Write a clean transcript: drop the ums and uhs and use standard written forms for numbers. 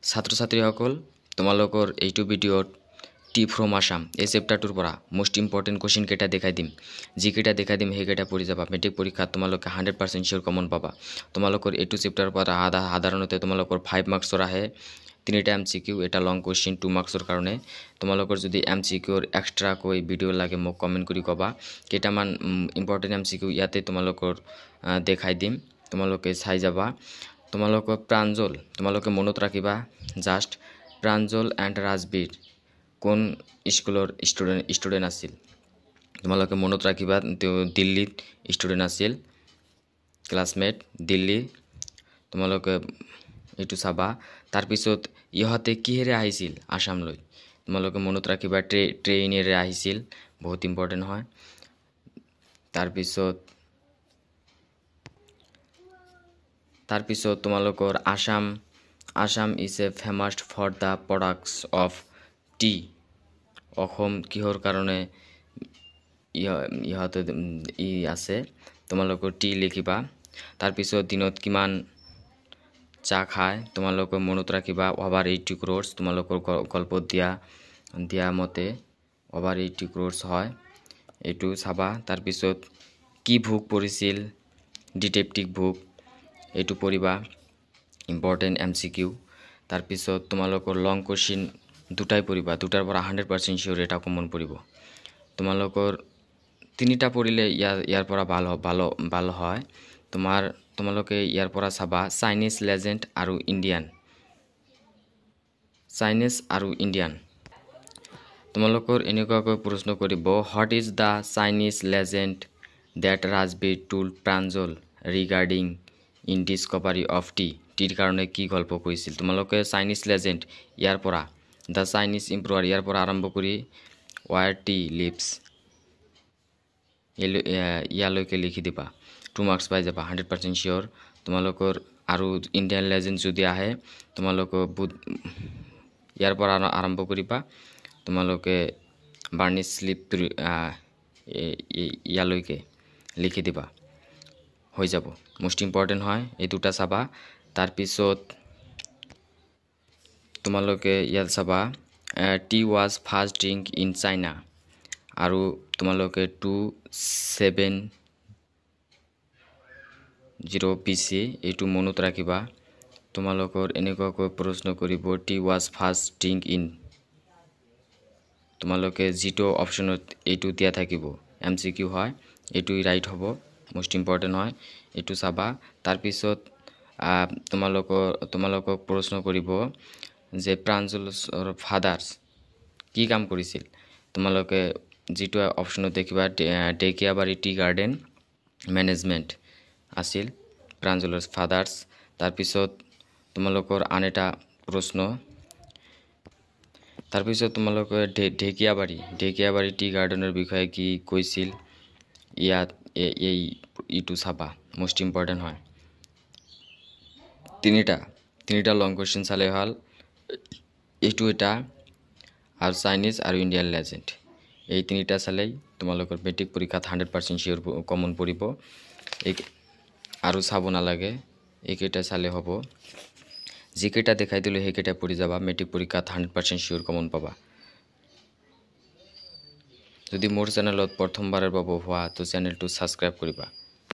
ছাত্ৰ ছাত্ৰীসকল তোমালোকৰ এইটো ভিডিঅ'ত টি ফ্ৰম আসাম এই চেপ্টাৰটোৰ পৰা মোষ্ট ইম্পৰ্টেণ্ট কুৱেশ্যন কেইটা দেখাই দিম যিকেইটা দেখাই দিম সেইকেইটা পঢ়ি যাবা মেট্ৰিক পৰীক্ষাত তোমালোকে 100% শিওৰ কমন পাবা তোমালোকৰ এইটো চেপ্টাৰৰ পৰা সাধাৰণতে তোমালোকৰ 5 মাৰ্কছৰ আহে তিনিটা এমসিকিউ এটা লং কুৱেশ্যন 2 মাৰ্কছৰ কাৰণে তোমালোকৰ যদি এমসিকিউৰ এক্সট্ৰা কৈ ভিডিঅ' লাগে মোক কমেন্ট কৰি কবা কেইটামান ইম্পৰ্টেণ্ট এমসিকিউ ইয়াতে তোমালোকৰ দেখাই দিম তোমালোকে চাই যাবা তোমালোকৰ প্ৰাঞ্জল তোমালোকে মনত ৰাখিবা জাস্ট প্ৰাঞ্জল এণ্ড ৰাজবীৰ কোন স্কুলৰ ষ্টুডেণ্ট আছিল তোমালোকে মনত ৰাখিবা দিল্লীত ষ্টুডেণ্ট আছিল ক্লাছমেট দিল্লী তোমালোকে এইটো চাবা তাৰ পিছত ইহতে কিহেৰে আহিছিল আসামলৈ তোমালোকে মনত ৰাখিবা ট্ৰেইনেৰে আহিছিল বহুত ইম্পৰ্টেণ্ট হয় তাৰ পিছত তোমালোকৰ Assam is a famous for the products of tea Assam কিহৰ কাৰণে ইহতে আছে তোমালোকৰ টি লিখিবা তাৰ পিছত দিনত কিমান চা খায় তোমালোকে মনত ৰাখিবা ওভাৰ 80 crores তোমালোকৰ গল্পত দিয়া মতে ওভাৰ 80 crores হয় এইটো চাবা তাৰ পিছত কি বুক পঢ়িছিল ডিটেকটিভ বুক এইটো পঢ়িবা ইম্পৰ্টেণ্ট এমসিকিউ তাৰ পিছত তোমালোকৰ লং কোৱেশ্চন দুটাই পঢ়িবা দুটাৰ পৰা 100% শিওৰ এটা কমন পঢ়িব তোমালোকৰ তিনিটা পঢ়িলে ইয়াৰ পৰা ভাল হয় তোমালোকে ইয়াৰ পৰা চাবা চাইনিজ লেজেণ্ড আৰু ইণ্ডিয়ান তোমালোকৰ এনেকুৱাকৈ প্ৰশ্ন কৰিব what is the Chinese legend that Rajbir told Pranjal regarding in discovery of টিৰ কাৰণে কি গল্প কৈছিল তোমালোকে চাইনিজ লেজেণ্ড ইয়াৰ পৰা দ্য চাইনিজ ইম্প্ৰুভাৰ ইয়াৰ পৰা আৰম্ভ কৰি ৱায়াৰ টি লিভছ ইয়ালৈকে লিখি দিবা 2 মাৰ্কছ পাই যাবা 100% শিওৰ তোমালোকৰ আৰু ইণ্ডিয়ান লেজেণ্ড যদি আহে তোমালোকে ইয়াৰ পৰা আৰম্ভ কৰিবা তোমালোকে বাৰ্নিছ স্লিপ ইয়ালৈকে লিখি দিবা হৈ যাব মোষ্ট ইম্পৰ্টেণ্ট হয় এই দুটা চাবা তাৰ পিছত তোমালোকে ইয়াত চাবা T was first drink in China আৰু তোমালোকে 270 BC এইটো মনত ৰাখিবা তোমালোকৰ এনেকুৱাকৈ প্ৰশ্ন কৰিব T was first drink in তোমালোকে জিটো অপচনত এইটো দিয়া থাকিব এমসিকিউ হয় এইটো ৰাইট হ'ব মোষ্ট ইম্পৰ্টেণ্ট হয় এইটো চাবা তাৰ পিছত তোমালোকক প্ৰশ্ন কৰিব যে প্ৰাঞ্জলৰ ফাদাৰ্স কি কাম কৰিছিল তোমালোকে জিটো অপচনত দেখিবা ডেকিয়াবাৰী টি গাৰ্ডেন মেনেজমেণ্ট আছিল প্ৰাঞ্জলৰ ফাদাৰ্স তাৰ পিছত তোমালোকৰ আন এটা প্ৰশ্ন তাৰ পিছত তোমালোকে ঢেকিয়াবাৰী টি গাৰ্ডেনৰ বিষয়ে কি কৈছিল ইয়াত এইটো চাবা মোষ্ট ইম্পৰ্টেণ্ট হয় তিনিটা লং কুৱেশ্যন চালে হ'ল এইটো এটা আৰু চাইনিজ আৰু ইণ্ডিয়ান লেজেণ্ড এই তিনিটা চালেই তোমালোকৰ মেট্ৰিক পৰীক্ষাত 100% শিওৰ কমন পৰিব আৰু চাব নালাগে এইকেইটা চালে হ'ব যিকেইটা দেখাই দিলে সেইকেইটা পঢ়ি যাবা মেট্ৰিক পৰীক্ষাত 100% শিওৰ কমন পাবা যদি মোৰ চেনেলত প্ৰথমবাৰৰ বাবে হোৱা তো চেনেলটো সাবস্ক্ৰাইব কৰিবা